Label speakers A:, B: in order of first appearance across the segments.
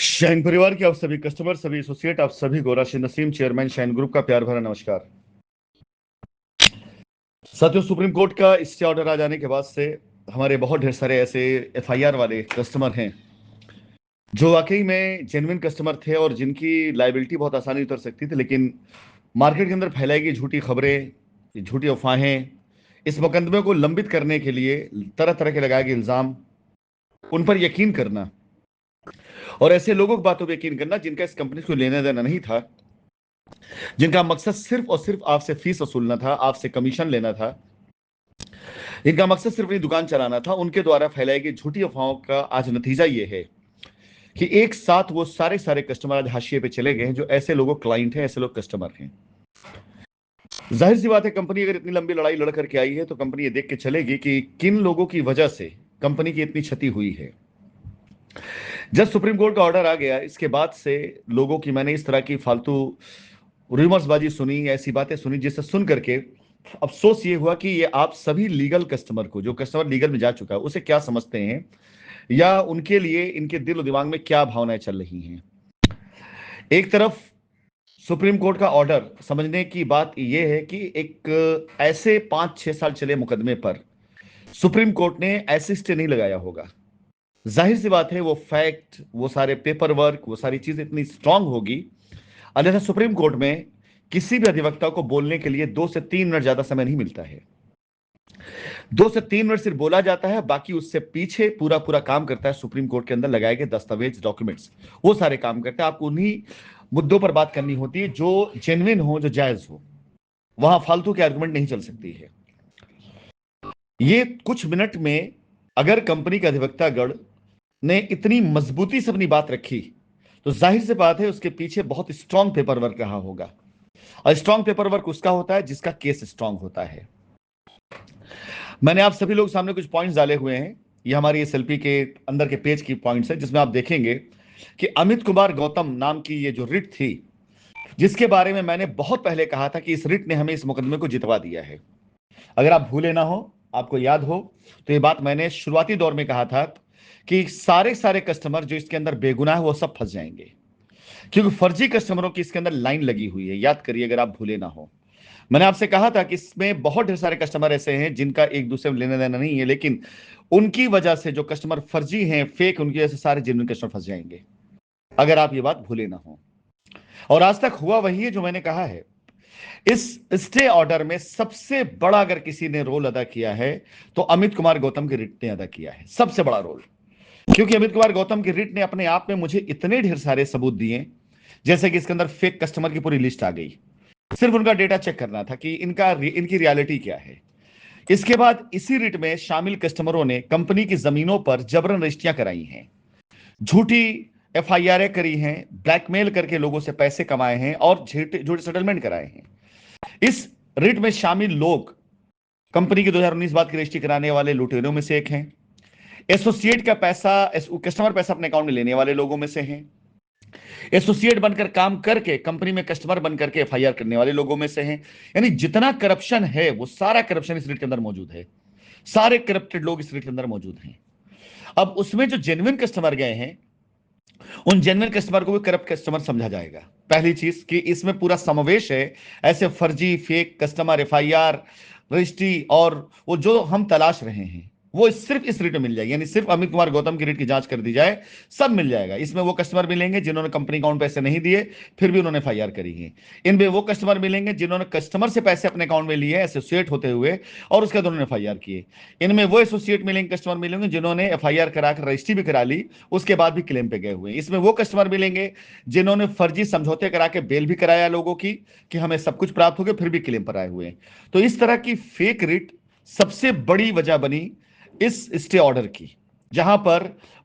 A: Shine परिवार के आप सभी कस्टमर, सभी एसोसिएट, आप सभी को Rashid Naseem, chairman shine group का प्यार भरा नमस्कार। साथियों, सुप्रीम कोर्ट का स्टे ऑर्डर आ जाने के बाद से हमारे बहुत ढेर सारे ऐसे एफआईआर वाले कस्टमर हैं जो वाकई में जेन्युइन कस्टमर थे और जिनकी लाइबिलिटी बहुत आसानी उतर सकती थी, लेकिन मार्केट के अंदर फैलाई गई झूठी खबरें, झूठी अफवाहें, इस मुकदमे को लंबित करने के लिए तरह तरह के लगाए गए इल्जाम, उन पर यकीन करना और ऐसे लोगों की बातों पर यकीन करना जिनका इस कंपनी को लेना देना नहीं था, जिनका मकसद सिर्फ और सिर्फ आपसे फीस वसूलना था, आपसे कमीशन लेना था, जिनका मकसद सिर्फ अपनी दुकान चलाना था, उनके द्वारा फैलाई गई झूठी अफवाहों का आज नतीजा यह है कि एक साथ वो सारे सारे कस्टमर आज हाशिए पे चले गए हैं। जो ऐसे लोगों क्लाइंट हैं, ऐसे लोग कस्टमर हैं। जाहिर सी बात है, कंपनी अगर इतनी लंबी लड़ाई लड़ करके आई है तो कंपनी ये देख के चलेगी कि किन लोगों की वजह से कंपनी की इतनी क्षति हुई है। जब सुप्रीम कोर्ट का ऑर्डर आ गया, इसके बाद से लोगों की मैंने इस तरह की फालतू रूमर्सबाजी सुनी, ऐसी बातें सुनी, जिससे सुन करके अफसोस ये हुआ कि ये आप सभी लीगल कस्टमर को, जो कस्टमर लीगल में जा चुका है, उसे क्या समझते हैं या उनके लिए इनके दिल और दिमाग में क्या भावनाएं चल रही हैं। एक तरफ सुप्रीम कोर्ट का ऑर्डर समझने की बात यह है कि एक ऐसे 5-6 साल चले मुकदमे पर सुप्रीम कोर्ट ने ऐसे स्टे नहीं लगाया होगा। जाहिर सी बात है, वो फैक्ट, वो सारे पेपर वर्क, वो सारी चीजें इतनी स्ट्रांग होगी, अन्यथा सुप्रीम कोर्ट में किसी भी अधिवक्ता को बोलने के लिए 2 से 3 मिनट ज्यादा समय नहीं मिलता है। 2 से 3 मिनट सिर्फ बोला जाता है, बाकी उससे पीछे पूरा पूरा काम करता है सुप्रीम कोर्ट के अंदर लगाए गए दस्तावेज, डॉक्यूमेंट्स, वो सारे काम करते हैं। आपको उन्हीं मुद्दों पर बात करनी होती है जो जेन्युइन हो, जो जायज हो। वहां फालतू के आर्गुमेंट नहीं चल सकती है। ये कुछ मिनट में अगर कंपनी का अधिवक्तागण ने इतनी मजबूती से अपनी बात रखी तो जाहिर सी बात है उसके पीछे बहुत स्ट्रांग पेपर वर्क रहा होगा। और स्ट्रांग पेपर वर्क उसका होता है जिसका केस स्ट्रांग होता है। मैंने आप सभी लोग सामने कुछ पॉइंट्स डाले हुए हैं। ये हमारी एसएलपी के अंदर के पेज की पॉइंट्स हैं, जिसमें आप देखेंगे कि अमित कुमार गौतम नाम की ये जो रिट थी, जिसके बारे में मैंने बहुत पहले कहा था कि इस रिट ने हमें इस मुकदमे को जितवा दिया है। अगर आप भूले ना हो, आपको याद हो, तो ये बात मैंने शुरुआती दौर में कहा था कि सारे सारे कस्टमर जो इसके अंदर बेगुनाह है वो सब फंस जाएंगे, क्योंकि फर्जी कस्टमरों की इसके अंदर लाइन लगी हुई है। याद करिए अगर आप भूले ना हो, मैंने आपसे कहा था कि इसमें बहुत ढेर सारे कस्टमर ऐसे हैं जिनका एक दूसरे में लेना देना नहीं है, लेकिन उनकी वजह से जो कस्टमर फर्जी हैं, फेक, उनकी वजह से सारे जेन्युइन कस्टमर फंस जाएंगे, अगर आप ये बात भूले ना हो। और आज तक हुआ वही है जो मैंने कहा है। इस स्टे ऑर्डर में सबसे बड़ा अगर किसी ने रोल अदा किया है तो अमित कुमार गौतम की रिट ने अदा किया है, सबसे बड़ा रोल। क्योंकि अमित कुमार गौतम की रिट ने अपने आप में मुझे इतने ढेर सारे सबूत दिए, जैसे कि इसके अंदर फेक कस्टमर की पूरी लिस्ट आ गई, सिर्फ उनका डेटा चेक करना था कि इनकी रियलिटी क्या है। इसके बाद इसी रिट में शामिल कस्टमरों ने कंपनी की जमीनों पर जबरन रजिस्ट्रियां कराई हैं, झूठी एफआईआर करी हैं, ब्लैकमेल करके लोगों से पैसे कमाए हैं और झूठे सेटलमेंट कराए हैं। इस रिट में शामिल लोग कंपनी की 2019 बाद की रजिस्ट्री कराने वाले लुटेरों में से एक हैं, एसोसिएट का पैसा, कस्टमर पैसा अपने अकाउंट में लेने वाले लोगों में से हैं, एसोसिएट बनकर काम करके कंपनी में कस्टमर बनकर के एफआईआर करने वाले लोगों में से हैं। यानी जितना करप्शन है वो सारा करप्शन इस रेट के अंदर मौजूद है, सारे करप्टेड लोग इस रेट के अंदर मौजूद हैं। अब उसमें जो जेन्युइन कस्टमर गए हैं, उन जेन्युइन कस्टमर को भी करप्ट कस्टमर समझा जाएगा। पहली चीज कि इसमें पूरा समावेश है ऐसे फर्जी फेक कस्टमर, एफआईआर, रजिस्ट्री, और वो जो हम तलाश रहे हैं वो सिर्फ इस रेट में मिल जाएगी। यानी सिर्फ अमित कुमार गौतम की रेट की जांच कर दी जाए, सब मिल जाएगा। इसमें वो कस्टमर मिलेंगे जिन्होंने कंपनी अकाउंट पैसे नहीं दिए फिर भी उन्होंने एफआईआर करी है। इनमें वो कस्टमर मिलेंगे जिन्होंने कस्टमर से पैसे अपने अकाउंट में लिए एसोसिएट होते हुए और उसके बाद उन्होंने एफआईआर किए। इनमें वो एसोसिएट मिलेंगे, कस्टमर मिलेंगे जिन्होंने एफआईआर कराकर रजिस्ट्री भी करा ली, उसके बाद भी क्लेम पे गए हुए। इसमें वो कस्टमर मिलेंगे जिन्होंने फर्जी समझौते करा के बेल भी कराया लोगों की कि हमें सब कुछ प्राप्त हो गया, फिर भी क्लेम पर आए हुए। तो इस तरह की फेक रिट सबसे बड़ी वजह बनी इस स्टे ऑर्डर की, जहां पर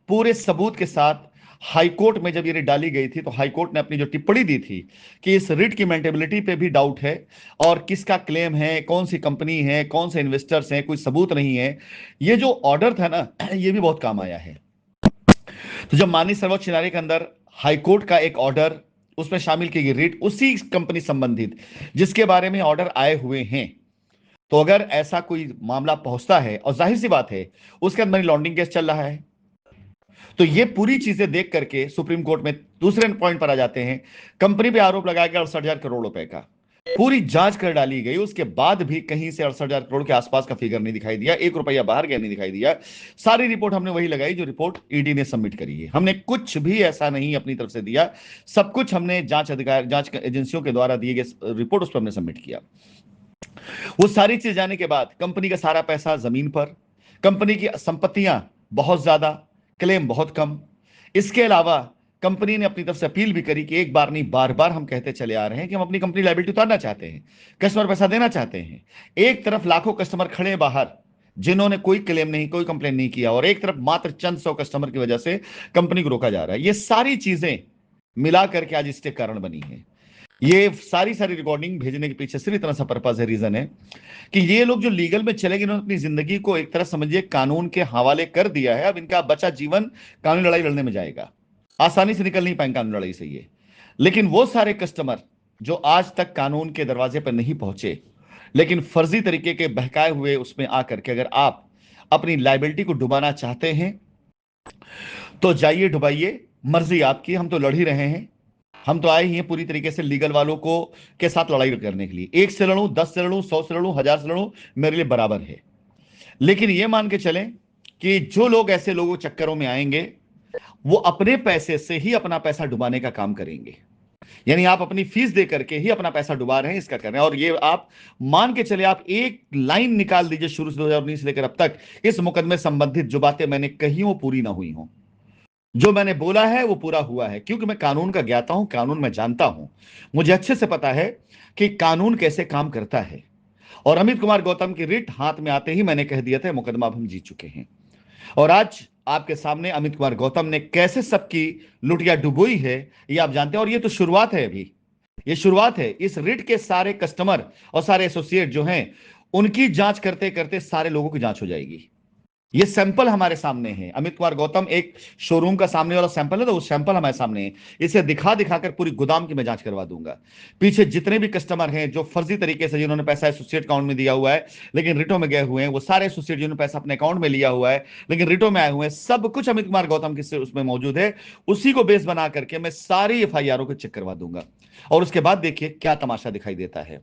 A: पूरे सबूत के साथ हाईकोर्ट में जब ये रिट डाली गई थी तो हाईकोर्ट ने अपनी जो टिप्पणी दी थी कि इस रिट की मेंटेबिलिटी पे भी डाउट है और किसका क्लेम है, कौन सी कंपनी है, कौन से इन्वेस्टर्स हैं, कोई सबूत नहीं है। ये जो ऑर्डर था ना, ये भी बहुत काम आया है। तो जब माननीय सर्वोच्च न्यायालय के अंदर हाईकोर्ट का एक ऑर्डर, उसमें शामिल की गई रिट उसी कंपनी संबंधित जिसके बारे में ऑर्डर आए हुए हैं, तो अगर ऐसा कोई मामला पहुंचता है और जाहिर सी बात है उसके अंदर मनी लॉन्ड्रिंग केस चल रहा है, तो ये पूरी चीजें देख करके सुप्रीम कोर्ट में दूसरे पॉइंट पर आ जाते हैं। कंपनी पे आरोप लगाया गया 68,000 करोड़ रुपए का, पूरी जांच कर डाली गई, उसके बाद भी कहीं से 68,000 करोड़ के आसपास का फिगर नहीं दिखाई दिया, 1 रुपया बाहर गया नहीं दिखाई दिया। सारी रिपोर्ट हमने वही लगाई जो रिपोर्ट ईडी ने सबमिट करी है। हमने कुछ भी ऐसा नहीं अपनी तरफ से दिया, सब कुछ हमने जांच एजेंसियों के द्वारा दिए गए रिपोर्ट उस पर हमने सबमिट किया। वो सारी चीज जाने के बाद कंपनी का सारा पैसा जमीन पर, कंपनी की संपत्तियां बहुत ज्यादा, क्लेम बहुत कम। इसके अलावा कंपनी ने अपनी तरफ से अपील भी करी कि एक बार नहीं बार बार हम कहते चले आ रहे हैं कि हम अपनी कंपनी लायबिलिटी उतारना चाहते हैं, कस्टमर पैसा देना चाहते हैं। एक तरफ लाखों कस्टमर खड़े बाहर जिन्होंने कोई क्लेम नहीं, कोई कंप्लेन नहीं किया, और एक तरफ मात्र चंद सौ कस्टमर की वजह से कंपनी को रोका जा रहा है। ये सारी चीजें मिला करके आज इसके कारण बनी है। ये सारी रिकॉर्डिंग भेजने के पीछे सिर्फ इतना सा पर्पज है, रीजन है कि ये लोग जो लीगल में चले गए, इन्होंने अपनी जिंदगी को एक तरह समझिए कानून के हवाले कर दिया है। अब इनका बचा जीवन कानूनी लड़ाई लड़ने में जाएगा, आसानी से निकल नहीं पाएंगे कानूनी लड़ाई से ये। लेकिन वो सारे कस्टमर जो आज तक कानून के दरवाजे पर नहीं पहुंचे, लेकिन फर्जी तरीके के बहकाए हुए उसमें आकर के अगर आप अपनी लायबिलिटी को डुबाना चाहते हैं तो जाइए डुबाइए, मर्जी आपकी। हम तो लड़ ही रहे हैं, हम तो आए ही हैं पूरी तरीके से लीगल वालों को के साथ लड़ाई करने के लिए। 1 से लड़ूं, 10 से लड़ूं, 100 से लड़ूं, 1000 से लड़ूं, मेरे लिए बराबर है। लेकिन ये मान के चलें कि जो लोग ऐसे लोगों चक्करों में आएंगे वो अपने पैसे से ही अपना पैसा डुबाने का काम करेंगे। यानी आप अपनी फीस दे करके ही अपना पैसा डुबा रहे हैं, इसका कर रहे हैं। और ये आप मान के चले, आप एक लाइन निकाल दीजिए शुरू से 2019 से लेकर अब तक इस मुकदमे संबंधित जो बातें मैंने कही वो पूरी ना हुई हों। जो मैंने बोला है वो पूरा हुआ है, क्योंकि मैं कानून का ज्ञाता हूं, कानून में जानता हूं। मुझे अच्छे से पता है कि कानून कैसे काम करता है। और अमित कुमार गौतम की रिट हाथ में आते ही मैंने कह दिया था मुकदमा हम जीत चुके हैं। और आज आपके सामने अमित कुमार गौतम ने कैसे सबकी लुटिया डुबोई है ये आप जानते हैं। और ये तो शुरुआत है, अभी ये शुरुआत है। इस रिट के सारे कस्टमर और सारे एसोसिएट जो हैं उनकी जांच करते करते सारे लोगों की जांच हो जाएगी। ये सैंपल हमारे सामने है। अमित कुमार गौतम एक शोरूम का सामने वाला सैंपल है, तो वो सैंपल हमारे सामने है। इसे दिखा दिखाकर पूरी गोदाम की मैं जांच करवा दूंगा। पीछे जितने भी कस्टमर हैं जो फर्जी तरीके से जिन्होंने पैसा एसोसिएट अकाउंट में दिया हुआ है लेकिन रिटो में गए हुए हैं, वो सारे एसोसिएट जिन्होंने पैसा अपने अकाउंट में लिया हुआ है लेकिन रिटो में आए हुए हैं, सब कुछ अमित कुमार गौतम के उसमें मौजूद है। उसी को बेस बना करके मैं सारी FIR को चेक करवा दूंगा और उसके बाद देखिए क्या तमाशा दिखाई देता है।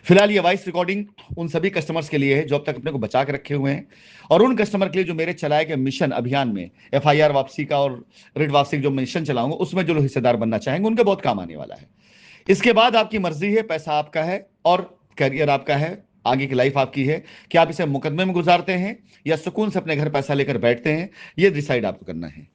A: फिलहाल ये वॉइस रिकॉर्डिंग उन सभी कस्टमर्स के लिए है जो अब तक अपने को बचा के रखे हुए हैं, और उन कस्टमर के लिए जो मेरे चलाए गए मिशन अभियान में FIR वापसी का और रिट वापसी जो मिशन चलाऊंगा उसमें जो लोग हिस्सेदार बनना चाहेंगे उनके बहुत काम आने वाला है। इसके बाद आपकी मर्जी है, पैसा आपका है और करियर आपका है, आगे की लाइफ आपकी है कि आप इसे मुकदमे में गुजारते हैं या सुकून से अपने घर पैसा लेकर बैठते हैं, ये डिसाइड आपको करना है।